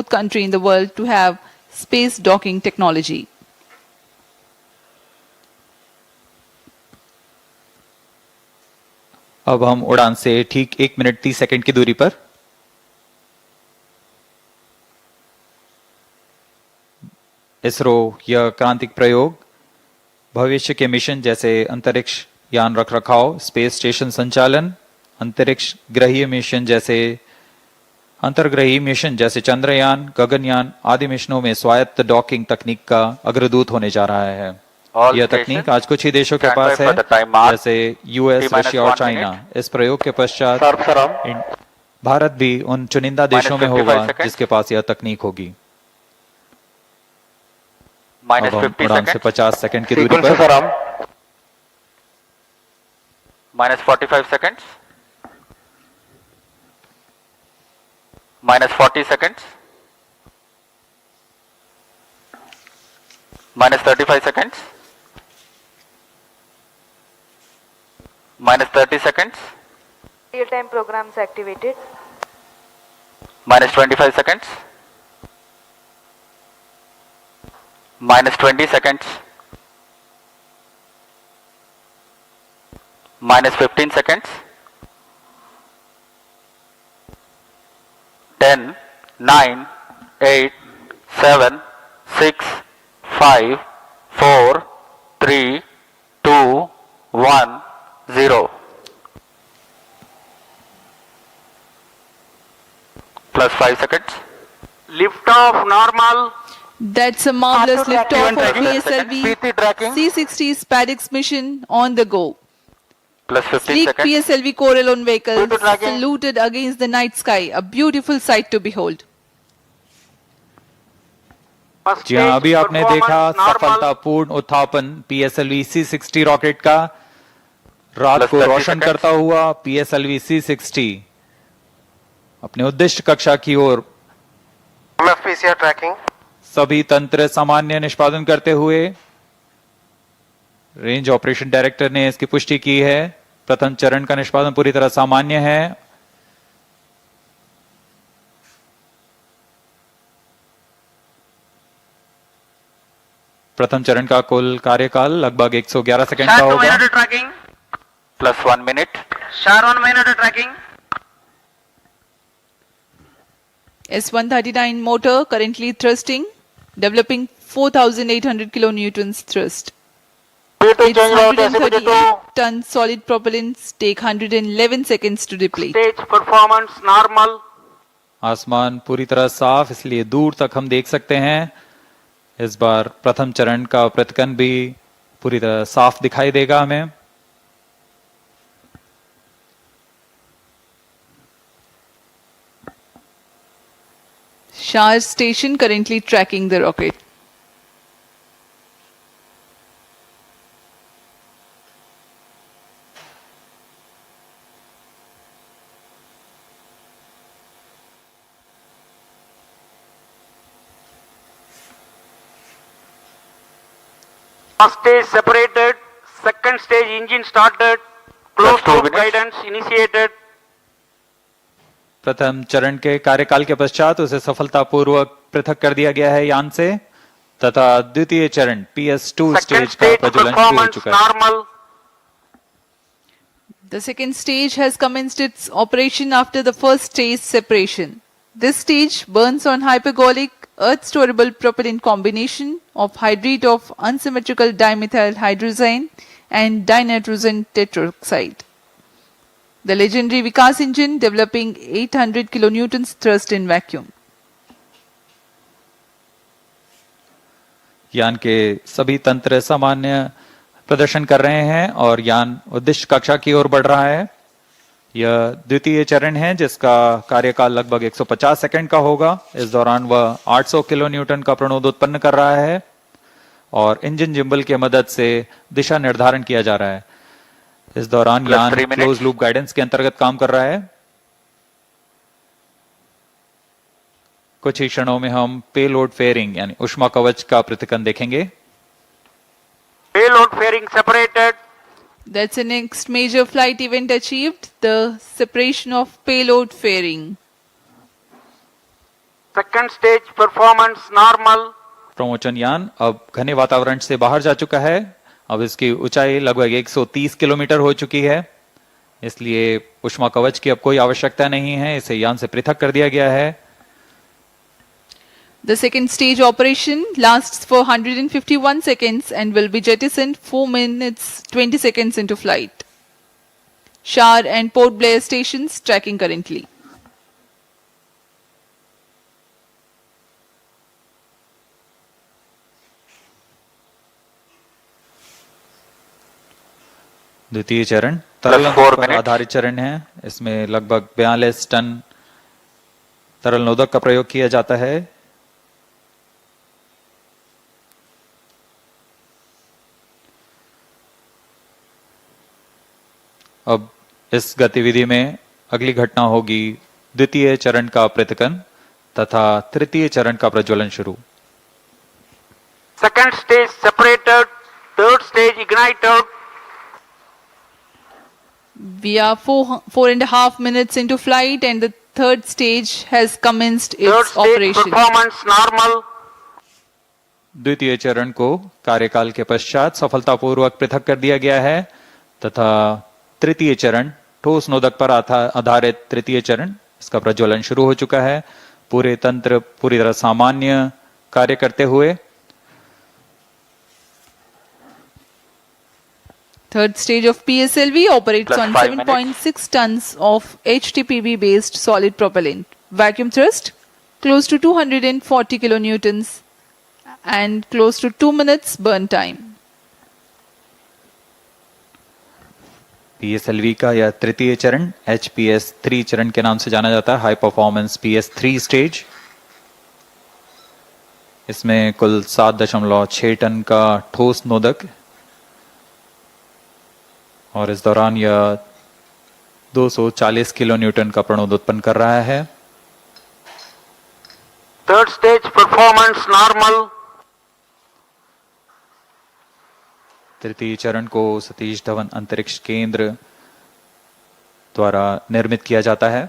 country in the world to have space docking technology. अब हम उड़ान से ठीक 1 मिनट 30 सेकंड की दूरी पर इसरो यह क्रांतिक प्रयोग भविष्य के मिशन जैसे अंतरिक्ष यान रखरखाव, स्पेस स्टेशन संचालन, अंतर्ग्रही मिशन जैसे चंद्रयान, गगनयान आदि मिशनों में स्वायत्त डॉकिंग तकनीक का अग्रदूत होने जा रहा है। यह तकनीक आज कुछ ही देशों के पास है, जैसे यूएस, रशिया और चाइना। इस प्रयोग के पश्चात भारत भी उन चुनिंदा देशों में होगा जिसके पास यह तकनीक होगी। अब हम उड़ान से 50 सेकंड की दूरी पर -45 seconds, -40 seconds, -35 seconds, -30 seconds, real-time programs activated, -25 seconds, -20 seconds, -15 seconds, 10, 9, 8, 7, 6, 5, 4, 3, 2, 1, 0. Plus 5 seconds. Lift off normal. That's a marvelous liftoff of PT tracking. PSLV-C60 SpaDeX mission on the go. Plus 15 Sleek seconds. PSLV core-alone vehicles PT tracking. saluted against the night sky, a beautiful sight to behold. First जी हाँ, stage अभी आपने देखा performance normal. सफलतापूर्ण उत्थापन PSLV C60 rocket का। रात Plus को 30 रोशन seconds. करता हुआ PSLV C60 अपने उद्दिष्ट कक्षा की ओर PCR tracking. सभी तंत्र सामान्य निष्पादन करते हुए रेंज ऑपरेशन डायरेक्टर ने इसकी पुष्टि की है। प्रथम चरण का निष्पादन पूरी तरह सामान्य है। प्रथम चरण का कुल कार्यकाल लगभग 111 सेकंड का Start होगा। minute tracking. Plus 1 minute. Start 1 minute tracking. S139 motor currently thrusting, developing 4,800 kilonewtons thrust. P2 Its change route SPT2. 138-ton solid propellants take 111 seconds to deplete. Stage performance normal. आसमान पूरी तरह साफ, इसलिए दूर तक हम देख सकते हैं। इस बार प्रथम चरण का प्रतिकन भी पूरी तरह साफ दिखाई देगा हमें। Shah station currently tracking the rocket. First stage separated. Second stage engine started. Closed 2 loop minutes. guidance initiated. प्रथम चरण के कार्यकाल के पश्चात उसे सफलतापूर्वक पृथक कर दिया गया है यान से, तथा द्वितीय चरण PS2 Second स्टेज का stage प्रज्वलन शुरू हो performance चुका है। normal. The second stage has commenced its operation after the first stage separation. This stage burns on hypergolic earth storable propellant combination of hydride of unsymmetrical dimethyl hydrazine and dinitrogen tetroxide. The legendary Vikas engine developing 800 kilonewtons thrust in vacuum. यान के सभी तंत्र सामान्य प्रदर्शन कर रहे हैं और यान उद्दिष्ट कक्षा की ओर बढ़ रहा है। यह द्वितीय चरण है जिसका कार्यकाल लगभग 150 सेकंड का होगा। इस दौरान वह 800 किलो न्यूटन का प्रणोद उत्पन्न कर रहा है और इंजन जिम्बल की मदद से दिशा निर्धारण किया जा रहा है। इस दौरान Plus यान 3 minutes. क्लोज लूप गाइडेंस के अंतर्गत काम कर रहा है। कुछ ही क्षणों में हम पेलोड फेयरिंग यानी ऊष्मा कवच का प्रतिकन देखेंगे। Payload fairing separated. That's the next major flight event achieved, the separation of payload fairing. Second stage performance normal. प्रमोचन यान अब घने वातावरण से बाहर जा चुका है। अब इसकी ऊंचाई लगभग 130 किलोमीटर हो चुकी है, इसलिए ऊष्मा कवच की अब कोई आवश्यकता नहीं है। इसे यान से पृथक कर दिया गया है। The second stage operation lasts for 151 seconds and will be jettisoned 4 minutes 20 seconds into flight. Shar and Port Blair stations tracking currently. द्वितीय चरण तरल Plus 4 पर minutes. आधारित चरण है। इसमें लगभग 42 टन तरल नोदक का प्रयोग किया जाता है। अब इस गतिविधि में अगली घटना होगी द्वितीय चरण का पृथक्करण तथा तृतीय चरण का प्रज्वलन शुरू। Second stage separated. Third stage ignited. We are 4.5 minutes into flight and the third stage has commenced Third its stage operation. performance normal. द्वितीय चरण को कार्यकाल के पश्चात सफलतापूर्वक पृथक कर दिया गया है तथा तृतीय चरण ठोस नोदक पर आधारित तृतीय चरण, इसका प्रज्वलन शुरू हो चुका है। पूरे तंत्र पूरी तरह सामान्य कार्य करते हुए Third stage of PSLV operates Plus on 5 7.6 tons of HTPB based solid propellant. Vacuum thrust close to 240 kilonewtons and close to 2 minutes burn time. PSLV का यह तृतीय चरण HPS3 चरण के नाम से जाना जाता है, हाई परफॉर्मेंस PS3 स्टेज। इसमें कुल 7.6 टन का ठोस नोदक और इस दौरान यह 240 किलो न्यूटन का प्रणोद उत्पन्न कर रहा है। Third stage performance normal. तृतीय चरण को सतीश धवन अंतरिक्ष केंद्र द्वारा निर्मित किया जाता है।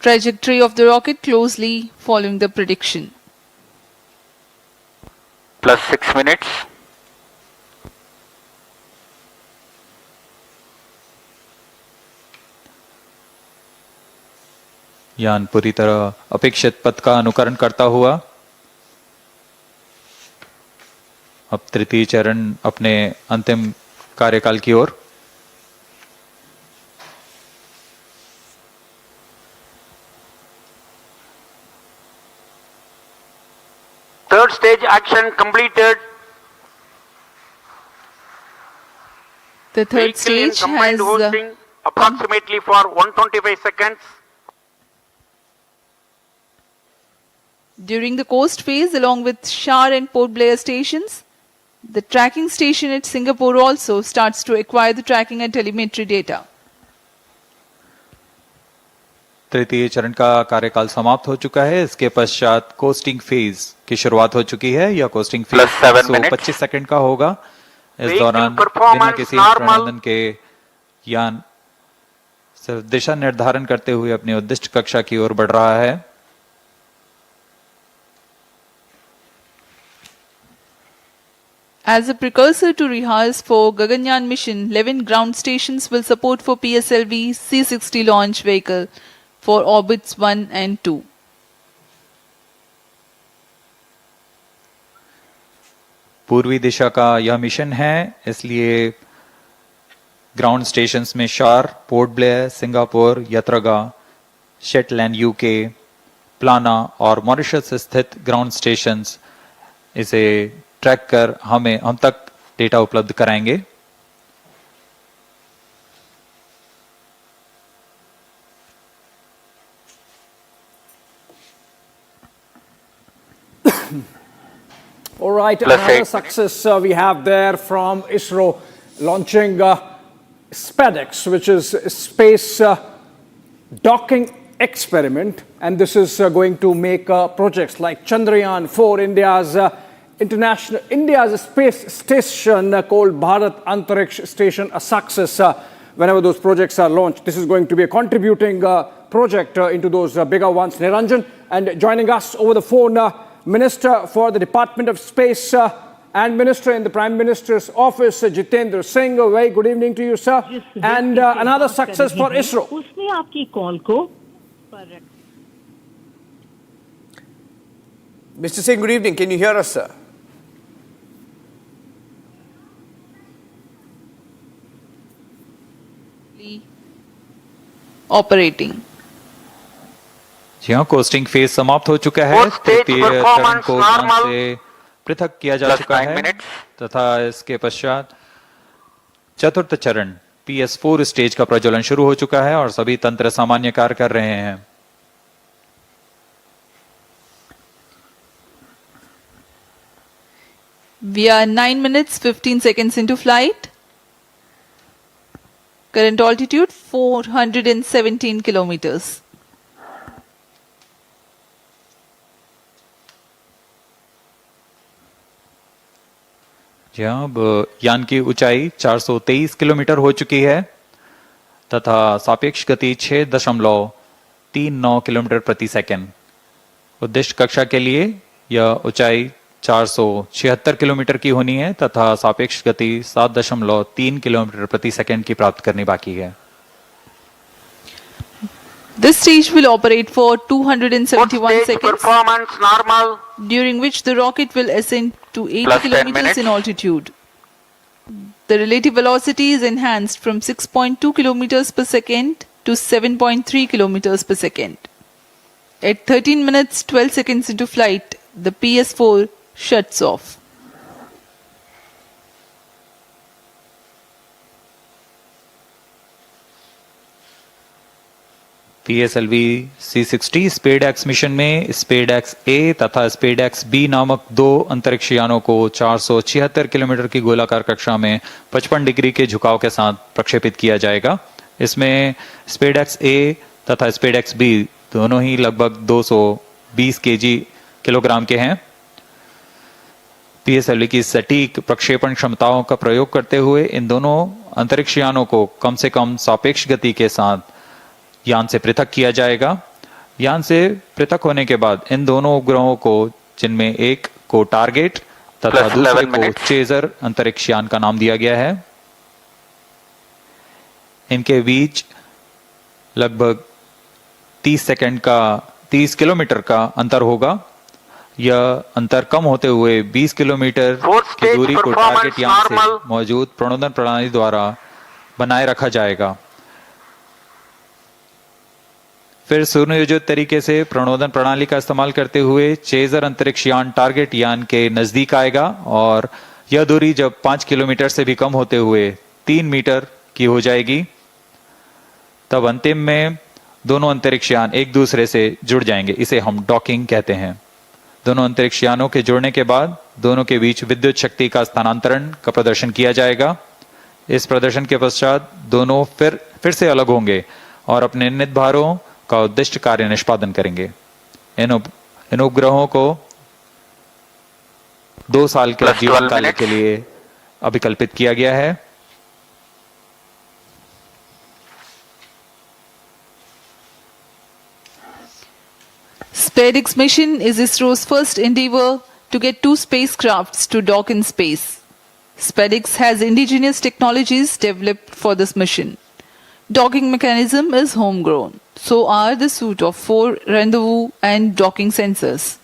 Trajectory of the rocket closely following the prediction. Plus 6 minutes. यान पूरी तरह अपेक्षित पथ का अनुकरण करता हुआ अब तृतीय चरण अपने अंतिम कार्यकाल की ओर। Third stage action completed. The third Vehicle in stage combined has hosting approximately for 125 seconds. during the coast phase along with Shar and Port Blair stations. The tracking station at Singapore also starts to acquire the tracking and telemetry data. तृतीय चरण का कार्यकाल समाप्त हो चुका है। इसके पश्चात कोस्टिंग फेज की शुरुआत हो चुकी है। यह costing phase Plus 7 minutes. 25 second का होगा। इस Vehicle दौरान performance बिना किसी normal. प्रणोदन के यान सिर्फ दिशा निर्धारण करते हुए अपनी उद्दिष्ट कक्षा की ओर बढ़ रहा है। As a precursor to rehearse for Gaganyaan mission, 11 ground stations will support for PSLV C-60 launch vehicle for orbits 1 and 2. पूर्वी दिशा का यह मिशन है, इसलिए ग्राउंड स्टेशंस में शार, पोर्ट ब्लेयर, सिंगापुर, यत्रगा, शेटलैंड यूके, प्लाना और मॉरिशस स्थित ग्राउंड स्टेशंस इसे ट्रैक कर हम तक डेटा उपलब्ध कराएंगे। All right, Plus another 8 success we have there from ISRO launching SpaDeX, which is space docking experiment, and this is going to make projects like Chandrayaan 4, India's space station called Bharat Antariksh Station, a success. whenever those projects are launched. This is going to be a contributing project into those bigger ones. Niranjan, and joining us over the phone, Minister for the Department of Space and Minister in the Prime Minister's Office, Jitendra Singh. A very good evening to you, sir. And another success for ISRO. उसने आपकी call को Mr. Singh, good evening. Can you hear us, sir? Operating. जी हाँ, costing phase समाप्त हो चुका है। Post stage तृतीय चरण performance को यान normal. से पृथक किया जा Plus चुका 9 है minutes. तथा इसके पश्चात चतुर्थ चरण PS4 स्टेज का प्रज्वलन शुरू हो चुका है और सभी तंत्र सामान्य कार्य कर रहे हैं। We are 9 minutes 15 seconds into flight. Current altitude 417 kilometers. जी हाँ, अब यान की ऊंचाई 423 किलोमीटर हो चुकी है तथा सापेक्ष गति 6.39 किलोमीटर प्रति सेकंड। उद्दिष्ट कक्षा के लिए यह ऊंचाई 476 किलोमीटर की होनी है तथा सापेक्ष गति 7.3 किलोमीटर प्रति सेकंड की प्राप्त करनी बाकी है। This stage will operate for Post 271 stage seconds, performance normal. during which the rocket will ascend to 80 Plus 10 kilometers minutes. in altitude. The relative velocity is enhanced from 6.2 kilometers per second to 7.3 kilometers per second. At 13 minutes 12 seconds into flight, the PS4 shuts off. PSLV C60 SpaDeX mission में SpaDeX A तथा SpaDeX B नामक दो अंतरिक्ष यानों को 476 kilometre की गोलाकार कक्षा में 55 डिग्री के झुकाव के साथ प्रक्षेपित किया जाएगा। इसमें SpaDeX A तथा SpaDeX B दोनों ही लगभग 220 किलोग्राम के हैं। PSLV की सटीक प्रक्षेपण क्षमताओं का प्रयोग करते हुए इन दोनों अंतरिक्ष यानों को कम से कम सापेक्ष गति के साथ यान से पृथक किया जाएगा। यान से पृथक होने के बाद इन दोनों उपग्रहों को, जिनमें एक को टारगेट तथा Plus दूसरे 11 को minutes. चेजर अंतरिक्ष यान का नाम दिया गया है। इनके बीच लगभग 30 किलोमीटर का अंतर होगा। यह अंतर कम होते हुए 20 किलोमीटर Fourth की stage दूरी को performance टारगेट यान से normal. मौजूद प्रणोदन प्रणाली द्वारा बनाए रखा जाएगा। फिर सुनियोजित तरीके से प्रणोदन प्रणाली का इस्तेमाल करते हुए चेजर अंतरिक्ष यान टारगेट यान के नजदीक आएगा और यह दूरी जब 5 किलोमीटर से भी कम होते हुए 3 मीटर की हो जाएगी, तब अंतिम में दोनों अंतरिक्ष यान एक दूसरे से जुड़ जाएंगे। इसे हम डॉकिंग कहते हैं। दोनों अंतरिक्ष यानों के जुड़ने के बाद दोनों के बीच विद्युत शक्ति का स्थानांतरण का प्रदर्शन किया जाएगा। इस प्रदर्शन के पश्चात दोनों फिर से अलग होंगे और अपने नियत भारों का उद्दिष्ट कार्य निष्पादन करेंगे। इन उपग्रहों को 2 साल के Plus जीवन 12 काल के minutes. लिए अभिकल्पित किया गया है। SpaDeX mission is ISRO's first endeavor to get 2 spacecrafts to dock in space. SpaDeX has indigenous technologies developed for this mission. Docking mechanism is homegrown. So are the suite of 4 rendezvous and docking sensors.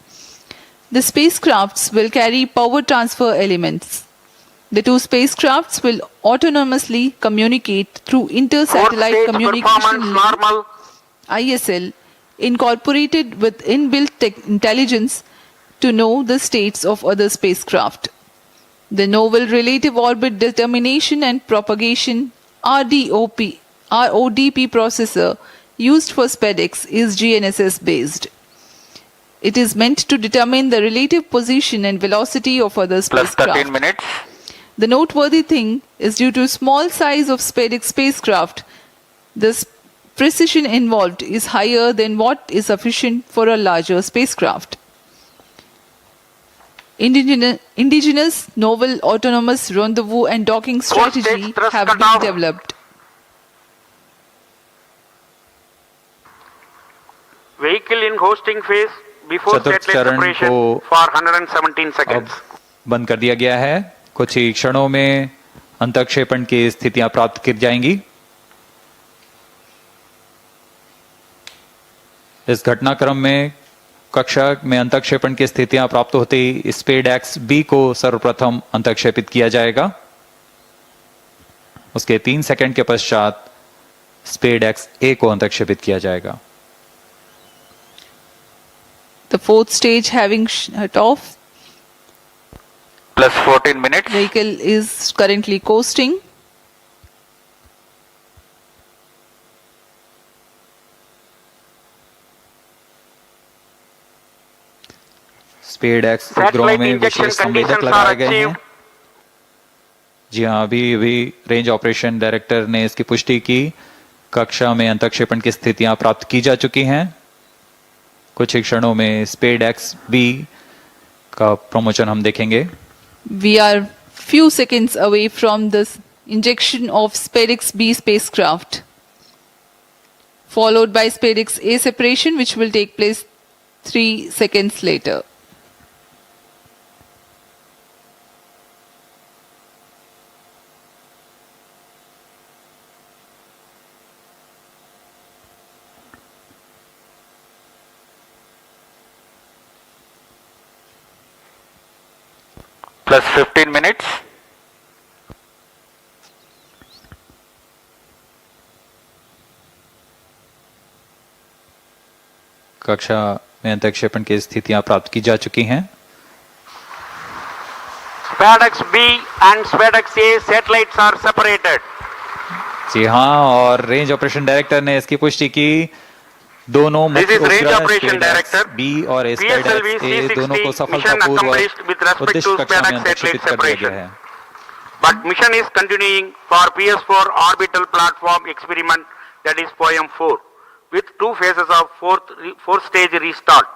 The spacecrafts will carry power transfer elements. The 2 spacecrafts will autonomously communicate through Fourth inter-satellite stage communication performance link normal. ISL incorporated with inbuilt intelligence to know the states of other spacecraft. The novel relative orbit determination and propagation RODP processor used for SpaDeX is GNSS based. It is meant to determine the relative position and velocity of other Plus spacecraft. 13 minutes. The noteworthy thing is due to small size of SpaDeX spacecraft, the precision involved is higher than what is sufficient for a larger spacecraft. Indigenous novel autonomous rendezvous and docking Fourth stage strategy thrust have been cutoff. developed. Vehicle in hosting phase before चतुर्थ satellite चरण separation को for 117 अब seconds. बंद कर दिया गया है। कुछ ही क्षणों में अंतःक्षेपण की स्थितियां प्राप्त की जाएंगी। इस घटनाक्रम में कक्षा में अंतःक्षेपण की स्थितियां प्राप्त होते ही स्पेडेक्स बी को सर्वप्रथम अंतःक्षेपित किया जाएगा। उसके 3 सेकंड के पश्चात स्पेडेक्स ए को अंतःक्षेपित किया जाएगा। The fourth stage having shut off. Plus 14 minutes. Vehicle is currently coasting. SpaDeX उपग्रहों Satellite में injection विशेष संवेदक conditions लगाए are गए हैं। achieved. जी हाँ, अभी रेंज ऑपरेशन डायरेक्टर ने इसकी पुष्टि की। कक्षा में अंतःक्षेपण की स्थितियां प्राप्त की जा चुकी हैं। कुछ ही क्षणों में स्पेडेक्स बी का प्रमोशन हम देखेंगे। We are few seconds away from the injection of SpaDeX B spacecraft, followed by SpaDeX A separation, which will take place 3 seconds later. Plus 15 minutes. कक्षा में अंतःक्षेपण की स्थितियां प्राप्त की जा चुकी हैं। SpaDeX B and SpaDeX A satellites are separated. जी हाँ, और रेंज ऑपरेशन डायरेक्टर ने इसकी पुष्टि की। दोनों This मुख्य is Range उपग्रह Operation Director. बी और PSLV स्पेडेक्स ए दोनों को C60 mission accomplished with सफलतापूर्वक respect उद्देश्य to कक्षा में SpaDeX अंतःक्षेपित satellite कर दिया गया separation. है। But mission is continuing for PS4 orbital platform experiment, that is POEM 4, with 2 phases of fourth stage restart.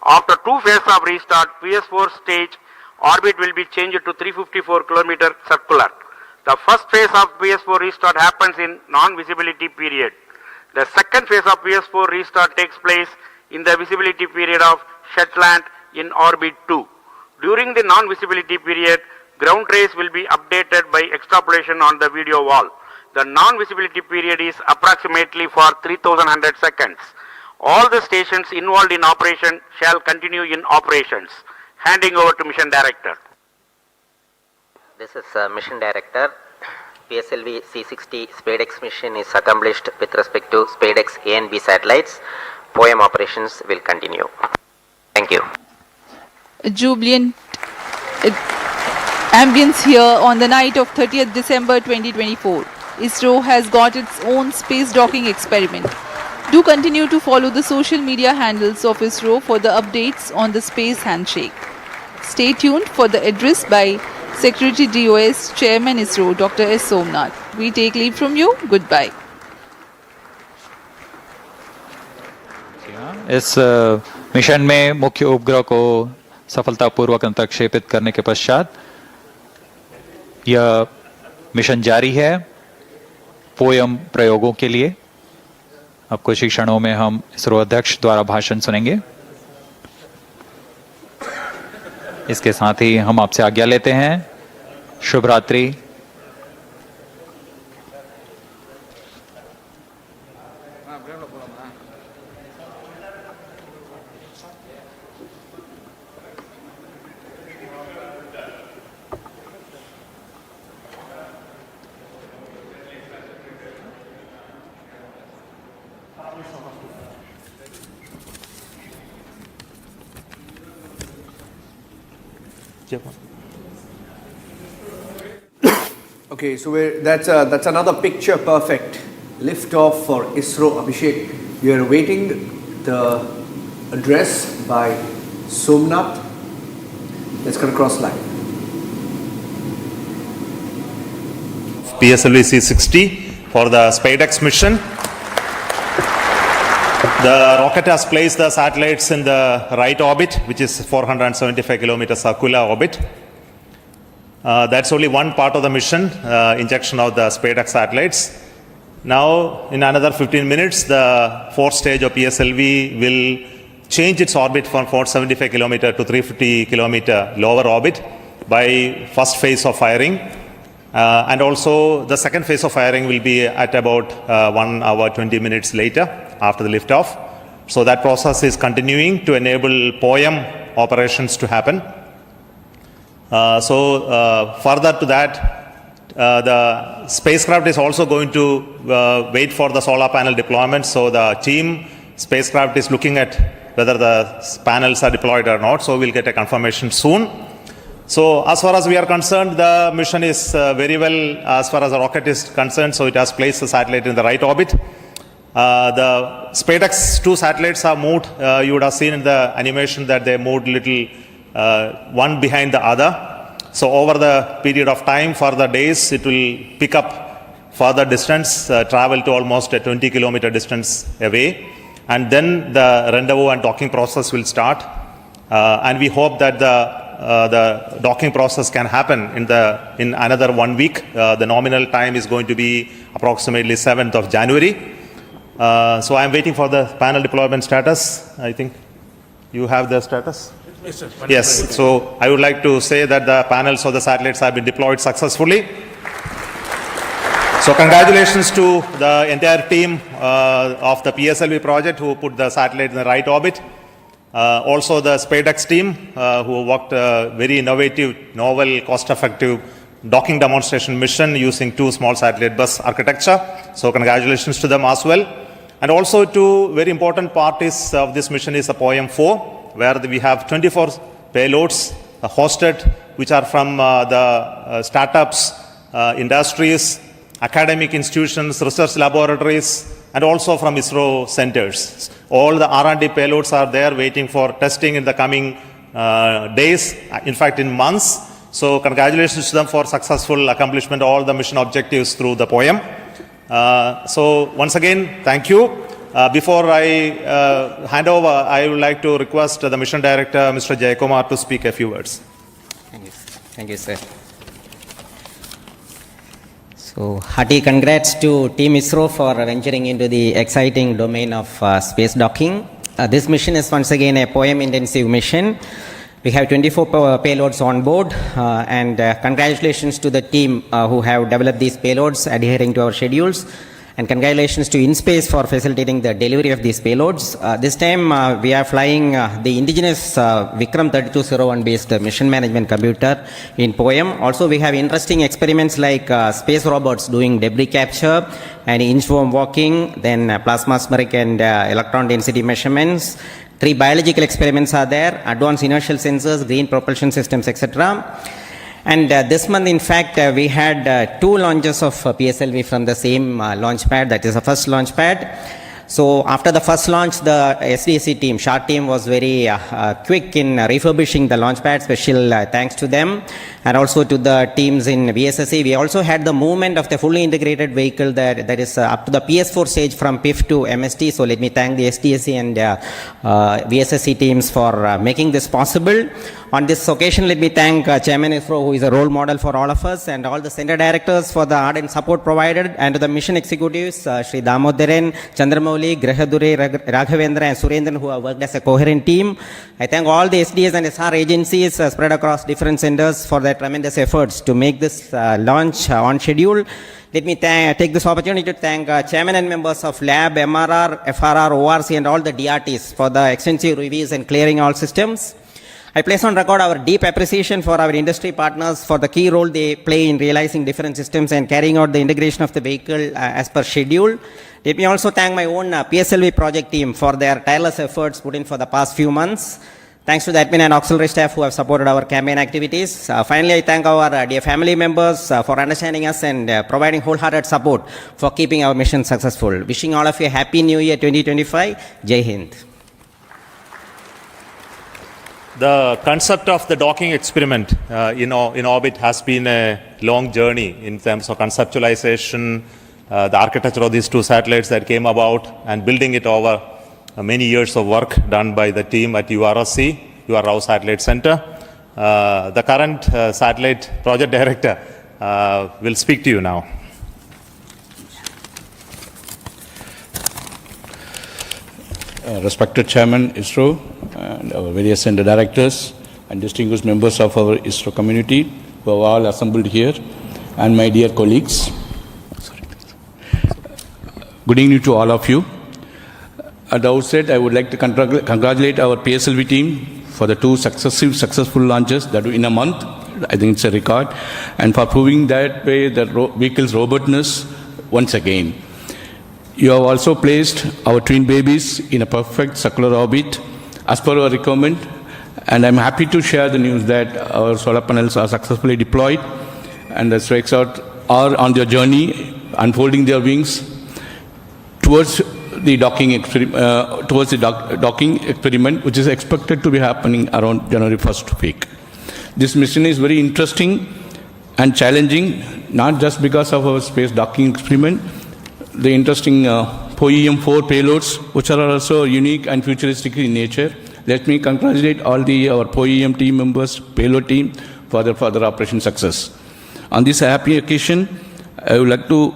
After 2 phases of restart, PS4 stage orbit will be changed to 354 km circular. The first phase of PS4 restart happens in non-visibility period. The second phase of PS4 restart takes place in the visibility period of Shetland in orbit 2. During the non-visibility period, ground trace will be updated by extrapolation on the video wall. The non-visibility period is approximately for 3100 seconds. All the stations involved in operation shall continue in operations. Handing over to Mission Director. This is Mission Director. PSLV C60 SpaDeX mission is accomplished with respect to SpaDeX A and B satellites. POEM operations will continue. Thank you. A jubilant ambience here on the night of 30th December 2024. ISRO has got its own space docking experiment. Do continue to follow the social media handles of ISRO for the updates on the space handshake. Stay tuned for the address by Secretary DOS, Chairman ISRO, Dr. S. Somnath. We take leave from you. Goodbye. इस mission में मुख्य उपग्रह को सफलतापूर्वक अंतःक्षेपित करने के पश्चात यह मिशन जारी है पोयम प्रयोगों के लिए। अब कुछ ही क्षणों में हम इसरो अध्यक्ष द्वारा भाषण सुनेंगे। इसके साथ ही हम आपसे आज्ञा लेते हैं। शुभ रात्रि। Okay, so that's another picture perfect lift-off for ISRO Abhishek. We are awaiting the address by Somnath. Let's cut across line. PSLV C60 for the SpaDeX mission. The rocket has placed the satellites in the right orbit, which is 475 km circular orbit. That's only one part of the mission, injection of the SpaDeX satellites. Now, in another 15 minutes, the fourth stage of PSLV will change its orbit from 475 kilometer to 350 kilometer lower orbit by first phase of firing. And also the second phase of firing will be at about 1 hour 20 minutes later after the liftoff. So that process is continuing to enable POEM operations to happen. Further to that, the spacecraft is also going to wait for the solar panel deployment. So the team spacecraft is looking at whether the panels are deployed or not. So we'll get a confirmation soon. So as far as we are concerned, the mission is very well as far as the rocket is concerned. So it has placed the satellite in the right orbit. The SpaDeX 2 satellites are moved. You would have seen in the animation that they moved little one behind the other. So over the period of time, for the days, it will pick up further distance, travel to almost a 20 kilometer distance away. And then the rendezvous and docking process will start. And we hope that the docking process can happen in another 1 week. The nominal time is going to be approximately 7th of January. So I'm waiting for the panel deployment status. I think you have the status? Yes. So I would like to say that the panels of the satellites have been deployed successfully. So congratulations to the entire team of the PSLV project who put the satellite in the right orbit. Also the SpaDeX team who worked a very innovative, novel, cost-effective docking demonstration mission using 2 small satellite bus architecture. So congratulations to them as well. And also two very important parties of this mission is the POEM 4, where we have 24 payloads hosted, which are from the startups, industries, academic institutions, research laboratories, and also from ISRO centers. All the R&D payloads are there waiting for testing in the coming days, in fact in months. So congratulations to them for successful accomplishment of all the mission objectives through the POEM. So once again, thank you. Before I hand over, I would like to request the mission director, Mr. Jayakumar, to speak a few words. Thank you, sir. So, hearty congrats to Team ISRO for venturing into the exciting domain of space docking. This mission is once again a POEM intensive mission. We have 24 payloads on board, and congratulations to the team who have developed these payloads adhering to our schedules. And congratulations to InSpace for facilitating the delivery of these payloads. This time we are flying the indigenous Vikram 3201 based mission management computer in POEM. Also we have interesting experiments like space robots doing debris capture and inchworm walking, then plasmaspheric and electron density measurements. 3 biological experiments are there, advanced inertial sensors, green propulsion systems, etc. And this month, in fact, we had 2 launches of PSLV from the same launch pad, that is the first launch pad. So after the first launch, the SDSC team, SHART team, was very quick in refurbishing the launch pad. Special thanks to them, and also to the teams in VSSC. We also had the movement of the fully integrated vehicle that is up to the PS4 stage from PIF to MST. So let me thank the SDSC and VSSC teams for making this possible. On this occasion, let me thank Chairman ISRO, who is a role model for all of us, and all the center directors for the ardent support provided, and to the mission executives, Sri Damodaran, Chandramouli, Grahadure, Raghavendra, and Surendran, who have worked as a coherent team. I thank all the SDS and SR agencies spread across different centers for their tremendous efforts to make this launch on schedule. Let me take this opportunity to thank chairman and members of Lab, MRR, FRR, ORC, and all the DRTs for the extensive reviews and clearing all systems. I place on record our deep appreciation for our industry partners for the key role they play in realizing different systems and carrying out the integration of the vehicle as per schedule. Let me also thank my own PSLV project team for their tireless efforts put in for the past few months. Thanks to the admin and auxiliary staff who have supported our campaign activities. Finally, I thank our dear family members for understanding us and providing wholehearted support for keeping our mission successful. Wishing all of you a happy new year 2025. Jai Hind. The concept of the docking experiment in orbit has been a long journey in terms of conceptualization, the architecture of these 2 satellites that came about, and building it over many years of work done by the team at URSC, UR Rao Satellite Center. The current satellite project director will speak to you now. respected Chairman ISRO and our various center directors and distinguished members of our ISRO community who have all assembled here, and my dear colleagues. Good evening to all of you. At the outset, I would like to congratulate our PSLV team for the two successful launches that were in a month. I think it's a record, and for proving that way the vehicle's robustness once again. You have also placed our twin babies in a perfect circular orbit as per our requirement, and I'm happy to share the news that our solar panels are successfully deployed and the Spex are on their journey, unfolding their wings towards the docking experiment, which is expected to be happening around January 1st week. This mission is very interesting and challenging, not just because of our space docking experiment, the interesting POEM-4 payloads, which are also unique and futuristic in nature. Let me congratulate all our POEM team members, payload team, for their further operation success. On this happy occasion, I would like to,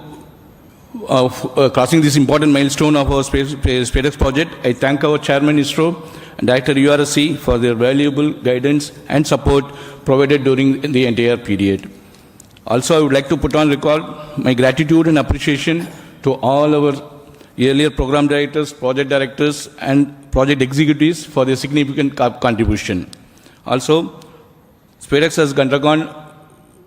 crossing this important milestone of our SpaDeX project, I thank our Chairman ISRO and Director URSC for their valuable guidance and support provided during the entire period. Also, I would like to put on record my gratitude and appreciation to all our earlier program directors, project directors, and project executives for their significant contribution. Also, SpaDeX has undergone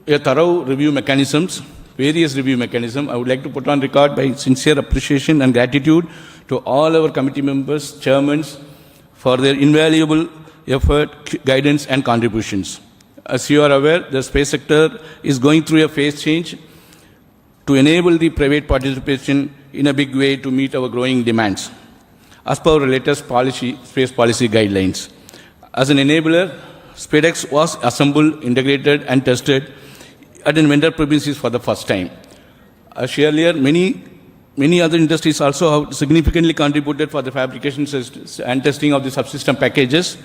a thorough review mechanisms, various review mechanisms. I would like to put on record my sincere appreciation and gratitude to all our committee members, chairmen, for their invaluable effort, guidance, and contributions. As you are aware, the space sector is going through a phase change to enable the private participation in a big way to meet our growing demands, as per our latest space policy guidelines. As an enabler, SpaDeX was assembled, integrated, and tested at vendor premises for the first time. As earlier, many other industries also have significantly contributed for the fabrication and testing of the subsystem packages.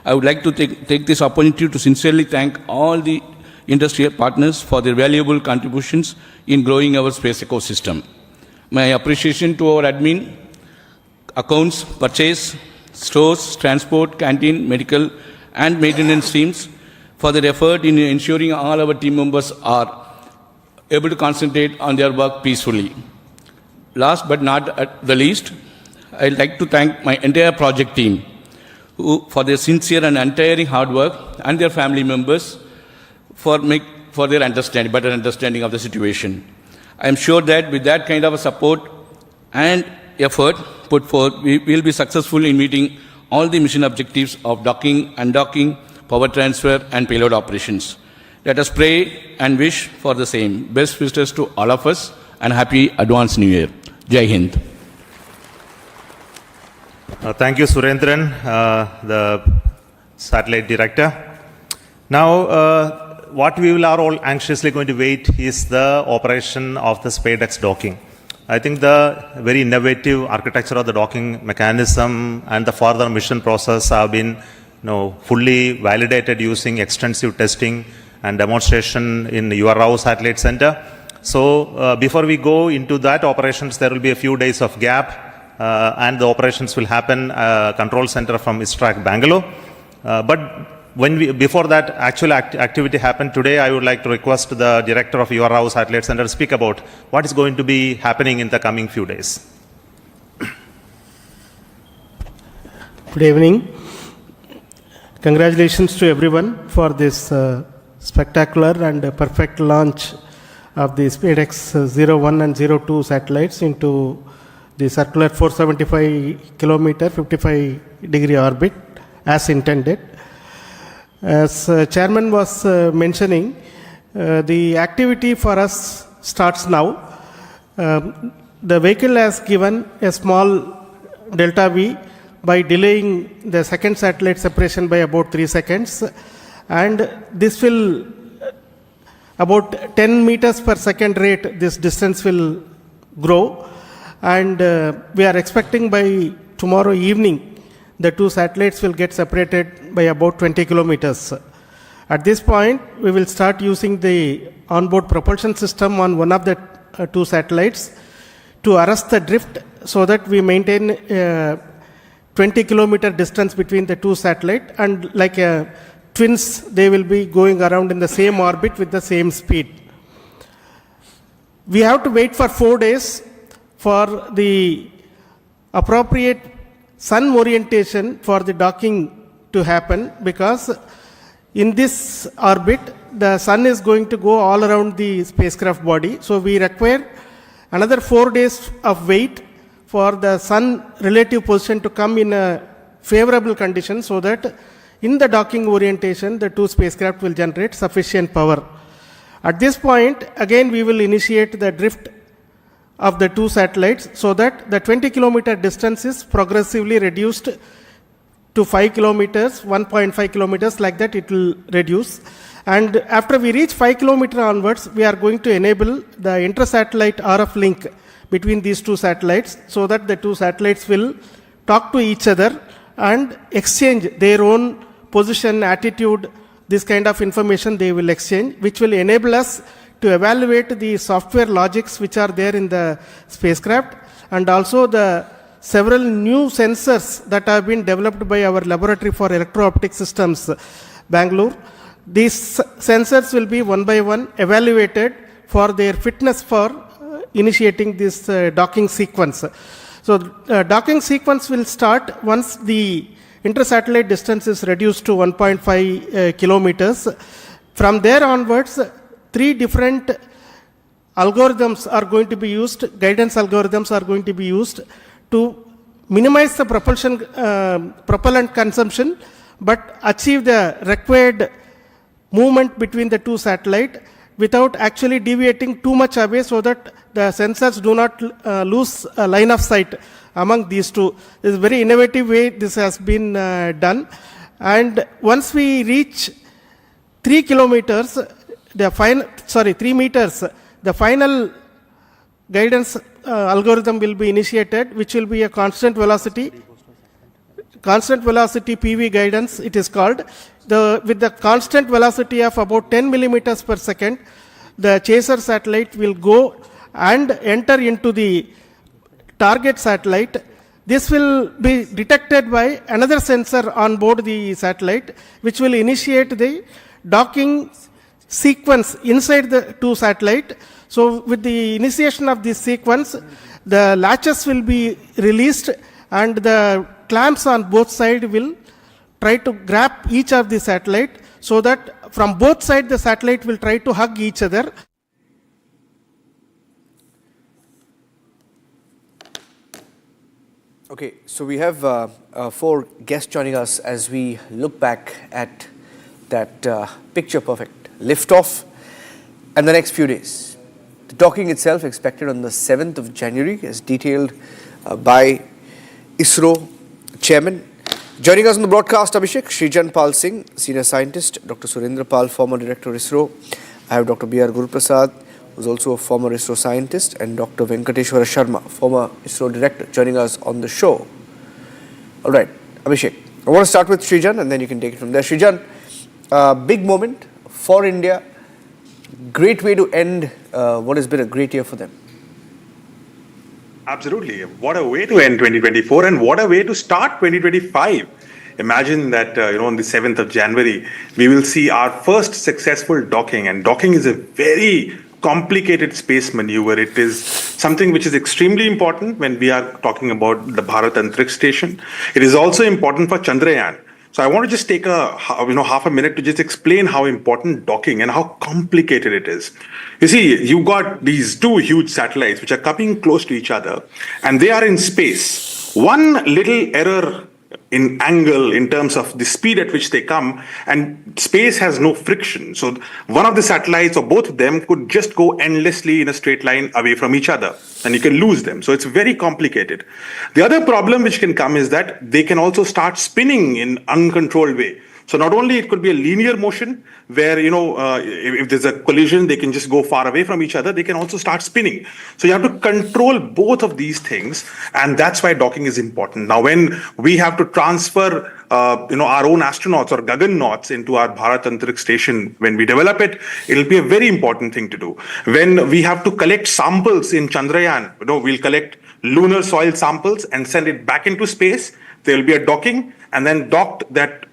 I would like to take this opportunity to sincerely thank all the industry partners for their valuable contributions in growing our space ecosystem. My appreciation to our admin, accounts, purchase, stores, transport, canteen, medical, and maintenance teams for their effort in ensuring all our team members are able to concentrate on their work peacefully. Last but not the least, I'd like to thank my entire project team for their sincere and untiring hard work, and their family members for their better understanding of the situation. I am sure that with that kind of a support and effort put forth, we will be successful in meeting all the mission objectives of docking, undocking, power transfer, and payload operations. Let us pray and wish for the same. Best wishes to all of us, and happy advanced New Year. Jai Hind. Thank you, Surendran, the satellite director. Now, what we are all anxiously going to wait is the operation of the SpaDeX docking. I think the very innovative architecture of the docking mechanism and the further mission process have been fully validated using extensive testing and demonstration in URSC Satellite Center. So before we go into that operations, there will be a few days of gap and the operations will happen control center from ISRO Bangalore. But before that actual activity happened today, I would like to request the director of URSC Satellite Center to speak about what is going to be happening in the coming few days. Good evening. Congratulations to everyone for this spectacular and perfect launch of the SpaDeX 01 and 02 satellites into the circular 475 kilometer 55-degree orbit as intended. As Chairman was mentioning, the activity for us starts now. The vehicle has given a small delta V by delaying the second satellite separation by about 3 seconds, and this will about 10 meters per second rate, this distance will grow, and we are expecting by tomorrow evening the two satellites will get separated by about 20 kilometers. At this point, we will start using the onboard propulsion system on one of the two satellites to arrest the drift so that we maintain 20-kilometer distance between the two satellites, and like twins, they will be going around in the same orbit with the same speed. We have to wait for 4 days for the appropriate sun orientation for the docking to happen, because in this orbit the sun is going to go all around the spacecraft body. So we require another 4 days of wait for the sun relative position to come in a favorable condition, so that in the docking orientation the two spacecraft will generate sufficient power. At this point, again we will initiate the drift of the two satellites, so that the 20-kilometer distance is progressively reduced to 5 kilometers, 1.5 kilometers, like that it will reduce. And after we reach 5 kilometers onwards, we are going to enable the inter-satellite RF link between these two satellites, so that the two satellites will talk to each other and exchange their own position, attitude, this kind of information they will exchange, which will enable us to evaluate the software logics which are there in the spacecraft, and also the several new sensors that have been developed by our laboratory for electro-optic systems, Bangalore. These sensors will be one by one evaluated for their fitness for initiating this docking sequence. So docking sequence will start once the inter-satellite distance is reduced to 1.5 kilometers. From there onwards, 3 different algorithms are going to be used, guidance algorithms are going to be used to minimize the propellant consumption, but achieve the required movement between the two satellites without actually deviating too much away, so that the sensors do not lose a line of sight among these two. This is a very innovative way this has been done. And once we reach 3 kilometers, 3 meters, the final guidance algorithm will be initiated, which will be a constant velocity PV guidance, it is called. With the constant velocity of about 10 millimeters per second, the chaser satellite will go and enter into the target satellite. This will be detected by another sensor on board the satellite, which will initiate the docking sequence inside the two satellites. So with the initiation of this sequence, the latches will be released and the clamps on both sides will try to grab each of the satellite, so that from both sides the satellite will try to hug each other. Okay, so we have 4 guests joining us as we look back at that picture perfect liftoff and the next few days. The docking itself expected on the 7th of January as detailed by ISRO chairman. Joining us on the broadcast, Abhishek, Srijan Pal Singh, senior scientist, Dr. Surendra Pal, former director of ISRO. I have Dr. B.R. Guruprasad, who is also a former ISRO scientist, and Dr. Venkateshwara Sharma, former ISRO director, joining us on the show. All right, Abhishek, I want to start with Srijan and then you can take it from there. Srijan, big moment for India, great way to end what has been a great year for them. Absolutely. What a way to end 2024 and what a way to start 2025. Imagine that, on the 7th of January, we will see our first successful docking. And docking is a very complicated space maneuver. It is something which is extremely important when we are talking about the Bharat Antariksh Station. It is also important for Chandrayaan. So I want to just take half a minute to just explain how important docking and how complicated it is. You see, you got these 2 huge satellites which are coming close to each other and they are in space. One little error in angle in terms of the speed at which they come, and space has no friction. So one of the satellites or both of them could just go endlessly in a straight line away from each other and you can lose them. So it's very complicated. The other problem which can come is that they can also start spinning in uncontrolled way. So not only it could be a linear motion where, if there's a collision, they can just go far away from each other. They can also start spinning. So you have to control both of these things. And that's why docking is important. Now, when we have to transfer our own astronauts or Gagannauts into our Bharat Antariksh station. When we develop it, it'll be a very important thing to do. When we have to collect samples in Chandrayaan, we'll collect lunar soil samples and send it back into space. There will be a docking, and then docked that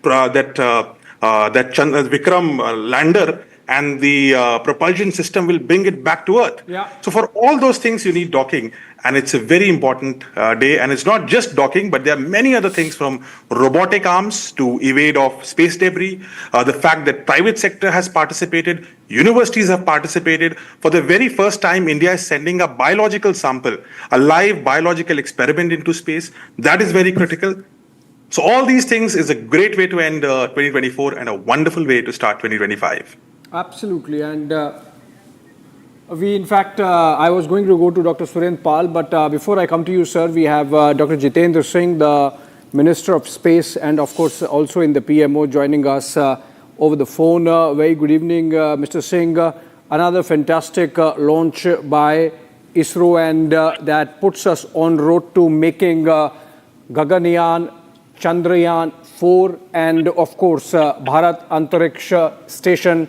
Vikram lander, and the propulsion system will bring it back to Earth. Yeah. So for all those things, you need docking, and it's a very important day. And it's not just docking, but there are many other things, from robotic arms to evade of space debris. The fact that private sector has participated, universities have participated. For the very first time, India is sending a biological sample, a live biological experiment into space. That is very critical. So all these things is a great way to end 2024 and a wonderful way to start 2025. Absolutely. And I was going to go to Dr. Surendra Pal, but before I come to you, sir, we have Dr. Jitendra Singh, the Minister of Space, and of course also in the PMO, joining us over the phone. Very good evening, Mr. Singh. Another fantastic launch by ISRO, and that puts us on road to making Gaganyaan, Chandrayaan 4, and of course Bharat Antariksh Station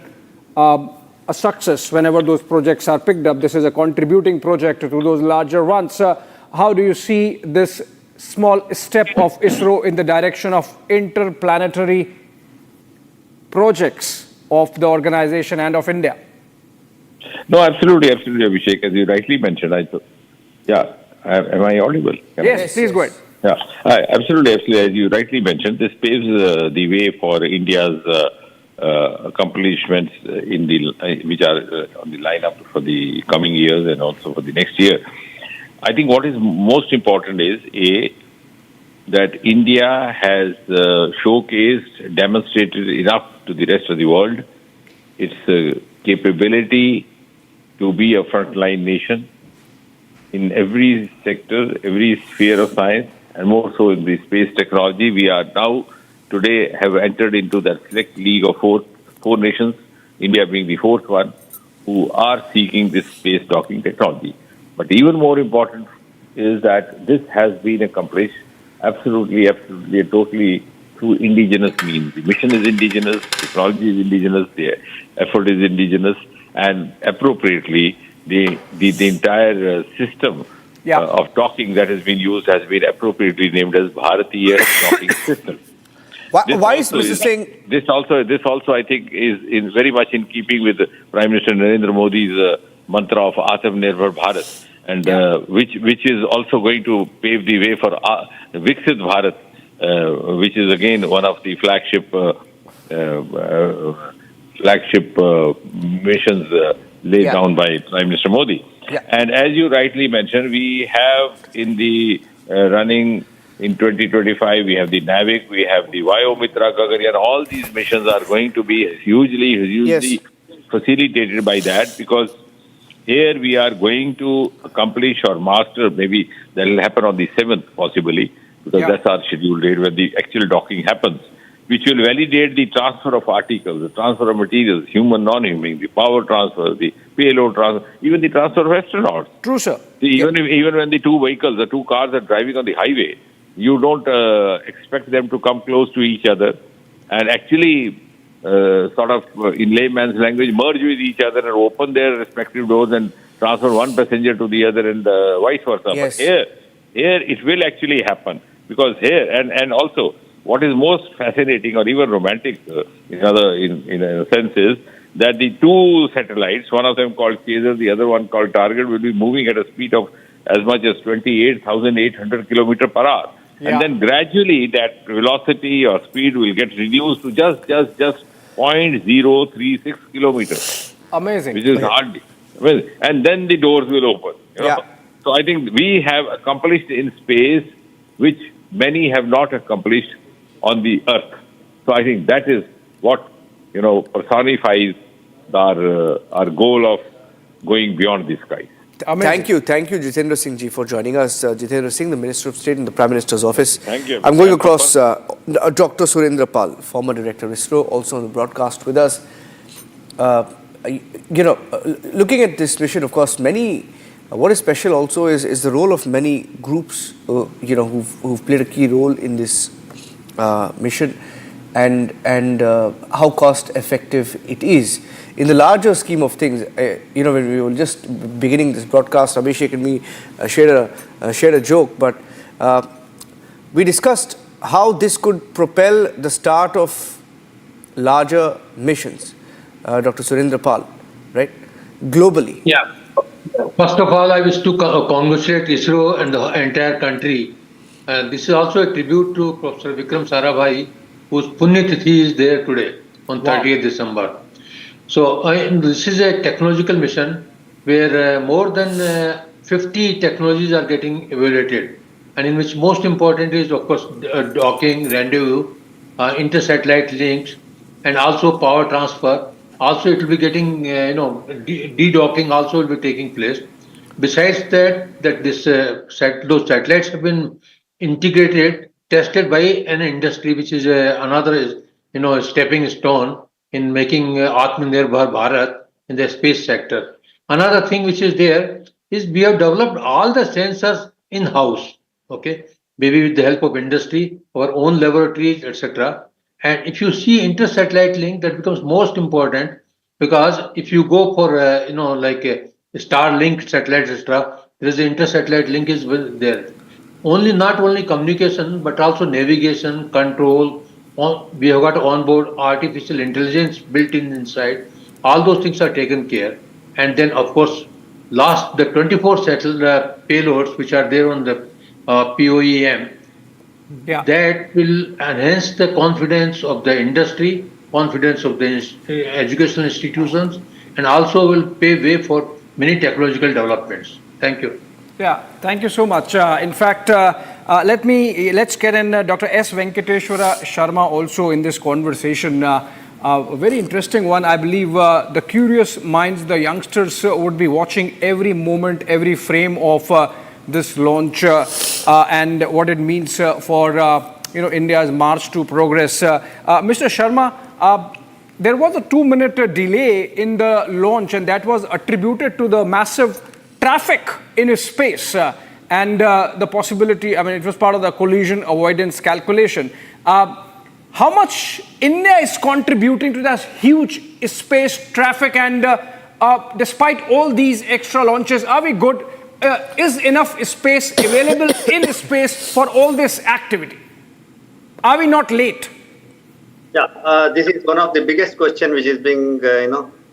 a success whenever those projects are picked up. This is a contributing project to those larger ones. How do you see this small step of ISRO in the direction of interplanetary projects of the organization and of India? No, absolutely, Abhishek. As you rightly mentioned, am I audible? Yes, please go ahead. Yeah, absolutely. As you rightly mentioned, this paves the way for India's accomplishments which are on the lineup for the coming years and also for the next year. I think what is most important is that India has showcased, demonstrated enough to the rest of the world its capability to be a frontline nation in every sector, every sphere of science, and more so in the space technology. We are now today have entered into that select league of four nations, India being the fourth one, who are seeking this space docking technology. But even more important is that this has been accomplished absolutely and totally through indigenous means. The mission is indigenous, technology is indigenous, the effort is indigenous, and appropriately the entire system of docking that has been used has been appropriately named as Bharatiya Docking System. Why is Mr. Singh? This also, I think, is very much in keeping with Prime Minister Narendra Modi's mantra of Atmanirbhar Bharat, and which is also going to pave the way for Viksit Bharat, which is again one of the flagship missions laid down by Prime Minister Modi. Yeah. And as you rightly mentioned, we have in the running in 2025, we have the NAVIC, we have the Vayomitra Gaganyaan. All these missions are going to be hugely facilitated by that, because here we are going to accomplish or master, maybe that will happen on the 7th possibly, because that's our scheduled date when the actual docking happens, which will validate the transfer of articles, the transfer of materials, human, non-human, the power transfer, the payload transfer, even the transfer of astronauts. True, sir. Even when the two cars are driving on the highway, you don't expect them to come close to each other and actually in layman's language, merge with each other and open their respective doors and transfer one passenger to the other and vice versa. Yes. But here it will actually happen, because here, and also what is most fascinating or even romantic in a sense is that the two satellites, one of them called Chaser, the other one called Target, will be moving at a speed of as much as 28,800 kilometers per hour. Yeah. And then gradually that velocity or speed will get reduced to just 0.036 kilometers. Amazing. Which is hardly. And then the doors will open. So I think we have accomplished in space which many have not accomplished on the Earth. So I think that is what personifies our goal of going beyond the skies. Amazing. Thank you, Jitendra Singh ji, for joining us. Jitendra Singh, the Minister of State in the Prime Minister's office. Thank you. I'm going across Dr. Surendra Pal, former Director of ISRO, also on the broadcast with us. Looking at this mission, of course, what is special also is the role of many groups, who've played a key role in this mission and how cost effective it is. In the larger scheme of things, when we were just beginning this broadcast, Abhishek and me shared a joke, but we discussed how this could propel the start of larger missions, Dr. Surendra Pal, right? Globally. Yeah. First of all, I wish to congratulate ISRO and the entire country. This is also a tribute to Professor Vikram Sarabhai, whose Punyatithi is there today on 30th December. So this is a technological mission where more than 50 technologies are getting evaluated, and in which most important is, of course, docking, rendezvous, inter-satellite links, and also power transfer. Also, it will be getting, de-docking also will be taking place. Besides that, those satellites have been integrated, tested by an industry, which is another, stepping stone in making Atmanirbhar Bharat in the space sector. Another thing which is there is we have developed all the sensors in-house, okay, maybe with the help of industry, our own laboratories, etc. And if you see inter-satellite link, that becomes most important, because if you go for, like a Starlink satellite, etc., there is the inter-satellite link is there. Not only communication, but also navigation, control. We have got onboard artificial intelligence built in inside. All those things are taken care. And then, of course, the 24 payloads which are there on the POEM, that will enhance the confidence of the industry, confidence of the educational institutions, and also will pave way for many technological developments. Thank you. Yeah, thank you so much. In fact, let's get in Dr. S. Venkateshwara Sharma also in this conversation. A very interesting one. I believe the curious minds, the youngsters would be watching every moment, every frame of this launch and what it means for India's march to progress. Mr. Sharma, there was a 2-minute delay in the launch, and that was attributed to the massive traffic in space and the possibility, it was part of the collision avoidance calculation. How much India is contributing to this huge space traffic, and despite all these extra launches, are we good? Is enough space available in space for all this activity? Are we not late? Yeah, this is one of the biggest questions which is being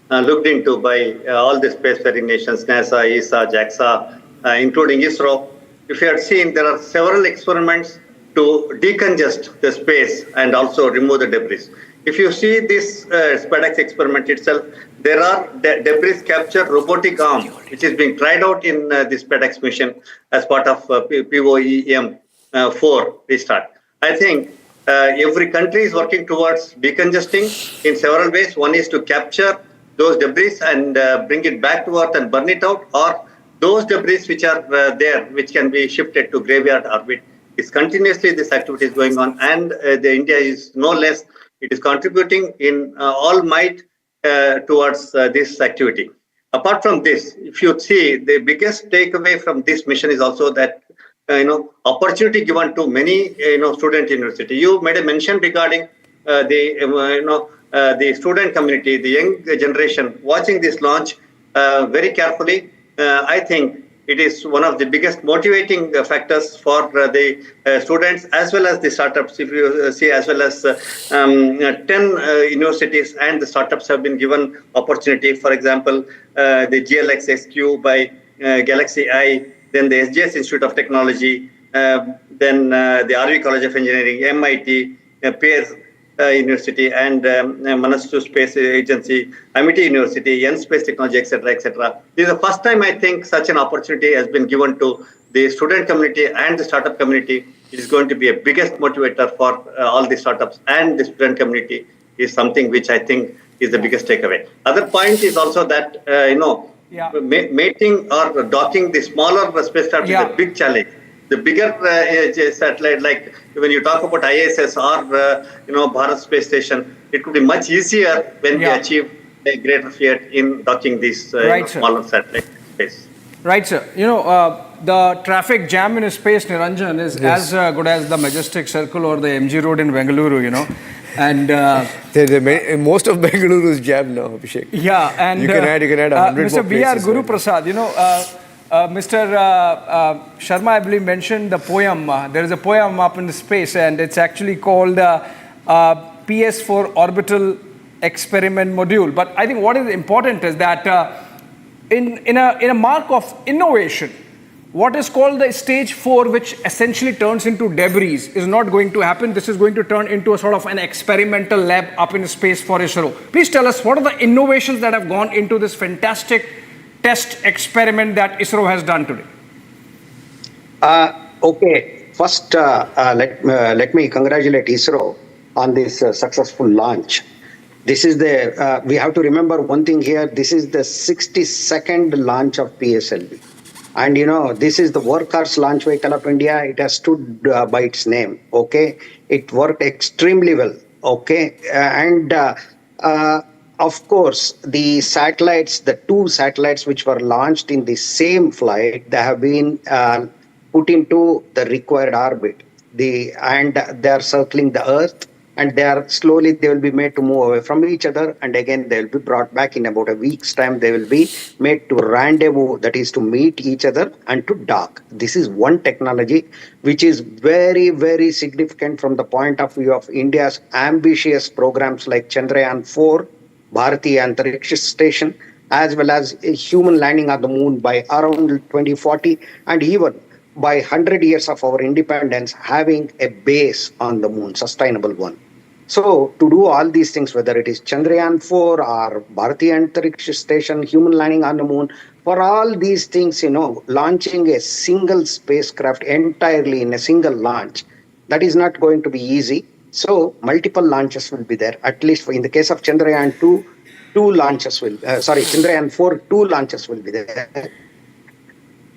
looked into by all the spacefaring nations, NASA, ESA, JAXA, including ISRO. If you have seen, there are several experiments to decongest the space and also remove the debris. If you see this SpaDeX experiment itself, there are debris capture robotic arm, which is being tried out in this SpaDeX mission as part of POEM 4 restart. I think every country is working towards decongesting in several ways. One is to capture those debris and bring it back to Earth and burn it out, or those debris which are there, which can be shifted to graveyard orbit. Is continuously this activity is going on, and the India is no less. It is contributing in all might towards this activity. Apart from this, if you see, the biggest takeaway from this mission is also that opportunity given to many student university. You made a mention regarding the student community, the young generation watching this launch very carefully. I think it is one of the biggest motivating factors for the students as well as the startups. If you see, as well as 10 universities and the startups have been given opportunity. For example, the GLX-SQ by Galaxy I, then the SGS Institute of Technology, then the RV College of Engineering, MIT, Pears University, and Manaslu Space Agency, Amity University, N Space Technology, etc., etc. This is the first time I think such an opportunity has been given to the student community and the startup community. It is going to be a biggest motivator for all the startups and the student community. Is something which I think is the biggest takeaway. Other point is also that mating or docking the smaller spacecraft is a big challenge. The bigger satellite, like when you talk about ISS or Bharat Space Station, it could be much easier when we achieve a greater feat in docking these smaller satellite space. Right, sir. The traffic jam in space, Niranjan, is as good as the Majestic Circle or the MG Road in Bengaluru, And most of Bengaluru is jammed now, Abhishek. Yeah, and you can add 100 Mr. more B.R. places, Guru right? Prasad, Mr. Sharma, I believe, mentioned the poem. There is a poem up in the space, and it's actually called PS4 Orbital Experiment Module. But I think what is important is that in a mark of innovation, what is called the stage 4, which essentially turns into debris, is not going to happen. This is going to turn into a sort of an experimental lab up in space for ISRO. Please tell us, what are the innovations that have gone into this fantastic test experiment that ISRO has done today? Okay, first let me congratulate ISRO on this successful launch. This is we have to remember one thing here, this is the 62nd launch of PSLV. And this is the workhorse launch vehicle of India. It has stood by its name. Okay, it worked extremely well. Okay, and of course, the satellites, the 2 satellites which were launched in the same flight, they have been put into the required orbit. And they are circling the Earth, and they will be made to move away from each other, and again they will be brought back in about a week's time. They will be made to rendezvous, that is to meet each other and to dock. This is one technology which is very, very significant from the point of view of India's ambitious programs like Chandrayaan-4, Bharatiya Antariksha Station, as well as a human landing on the moon by around 2040, and even by 100 years of our independence, having a base on the moon, sustainable one. So to do all these things, whether it is Chandrayaan-4 or Bharatiya Antariksha Station, human landing on the moon, for all these things, launching a single spacecraft entirely in a single launch, that is not going to be easy. So multiple launches will be there. At least in the case of Chandrayaan-4, 2 launches will be there.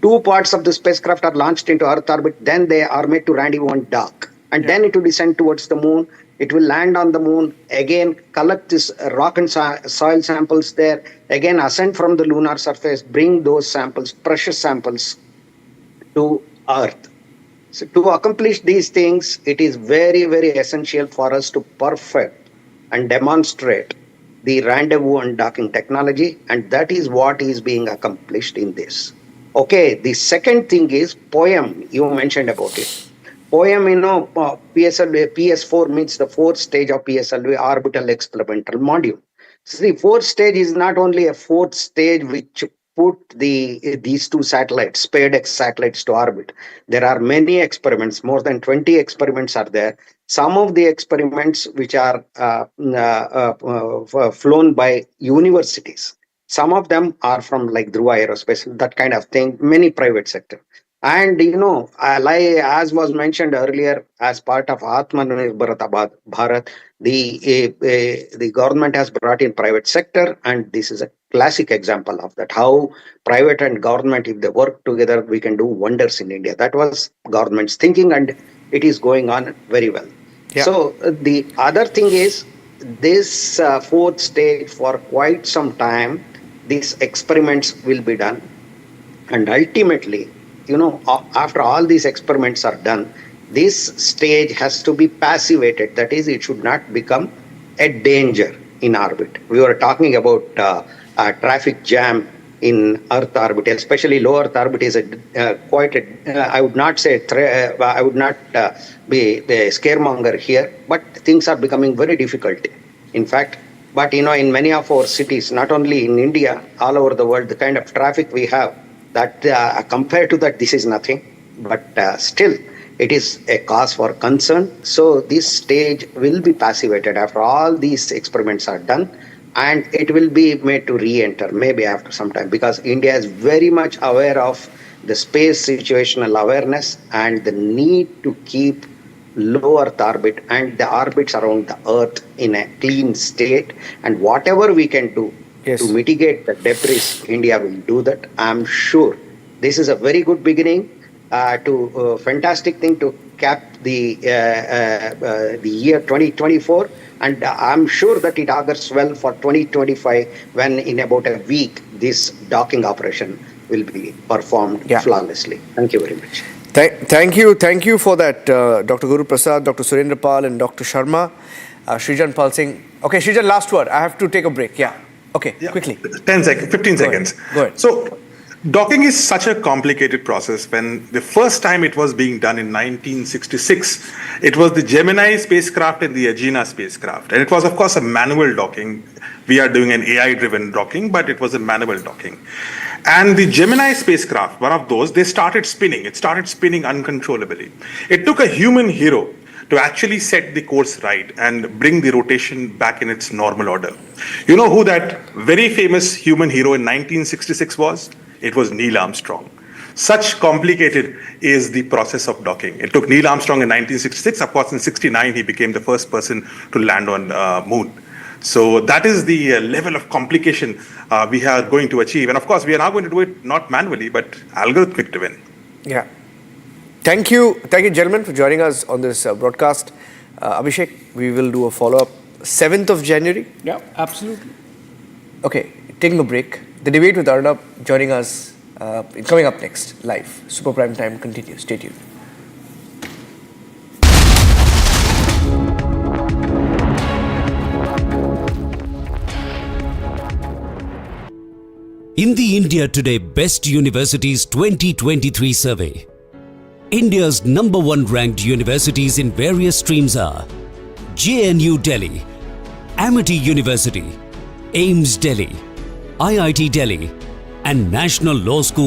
2 parts of the spacecraft are launched into Earth orbit, then they are made to rendezvous and dock. And then it will descend towards the moon. It will land on the moon, again collect this rock and soil samples there, again ascend from the lunar surface, bring those samples, precious samples, to Earth. So to accomplish these things, it is very, very essential for us to perfect and demonstrate the rendezvous and docking technology, and that is what is being accomplished in this. Okay, the second thing is POEM. You mentioned about it. POEM, PS4 means the 4th stage of PSLV, Orbital Experimental Module. See, 4th stage is not only a 4th stage which put these 2 satellites, SpaDeX satellites, to orbit. There are many experiments, more than 20 experiments are there. Some of the experiments which are flown by universities. Some of them are from like Dhruva Aerospace, that kind of thing, many private sector. And, as was mentioned earlier, as part of Atmanirbhar Bharat, the government has brought in private sector, and this is a classic example of that. How private and government, if they work together, we can do wonders in India. That was government's thinking, and it is going on very well. Yeah. So the other thing is, this 4th stage, for quite some time, these experiments will be done, and ultimately, after all these experiments are done, this stage has to be passivated. That is, it should not become a danger in orbit. We were talking about a traffic jam in Earth orbit, especially low Earth orbit is I would not say, I would not be a scaremonger here, but things are becoming very difficult. In fact, but in many of our cities, not only in India, all over the world, the kind of traffic we have, that compared to that, this is nothing. But still, it is a cause for concern. So this stage will be passivated after all these experiments are done, and it will be made to re-enter maybe after some time, because India is very much aware of the space situational awareness and the need to keep low Earth orbit and the orbits around the Earth in a clean state, and whatever we can do to mitigate the debris, India will do that. I'm sure this is a very good beginning fantastic thing to cap the year 2024, and I'm sure that it augurs well for 2025, when in about a week this docking operation will be performed flawlessly. Thank you very much. Thank you for that, Dr. Guru Prasad, Dr. Surendra Pal, and Dr. Sharma. Srijan Pal Singh. Okay, Srijan, last word. I have to take a break. Yeah. Okay, quickly. 15 seconds. Go ahead. So, docking is such a complicated process. When the first time it was being done in 1966, it was the Gemini spacecraft and the Agena spacecraft. And it was, of course, a manual docking. We are doing an AI-driven docking, but it was a manual docking. And the Gemini spacecraft, one of those, they started spinning. It started spinning uncontrollably. It took a human hero to actually set the course right and bring the rotation back in its normal order. You know who that very famous human hero in 1966 was? It was Neil Armstrong. Such complicated is the process of docking. It took Neil Armstrong in 1966. Of course, in 69, he became the first person to land on moon. So that is the level of complication we are going to achieve. And of course, we are now going to do it not manually, but algorithmic driven. Yeah. Thank you, gentlemen, for joining us on this broadcast. Abhishek, we will do a follow-up 7th of January. Yeah, absolutely. Okay, taking a break. The debate with Arnab joining us, coming up next, live. Super Prime Time continues. Stay tuned. In the India Today Best Universities 2023 survey, India's #1 ranked universities in various streams are JNU Delhi, Amity University, AIIMS Delhi, IIT Delhi, and National Law School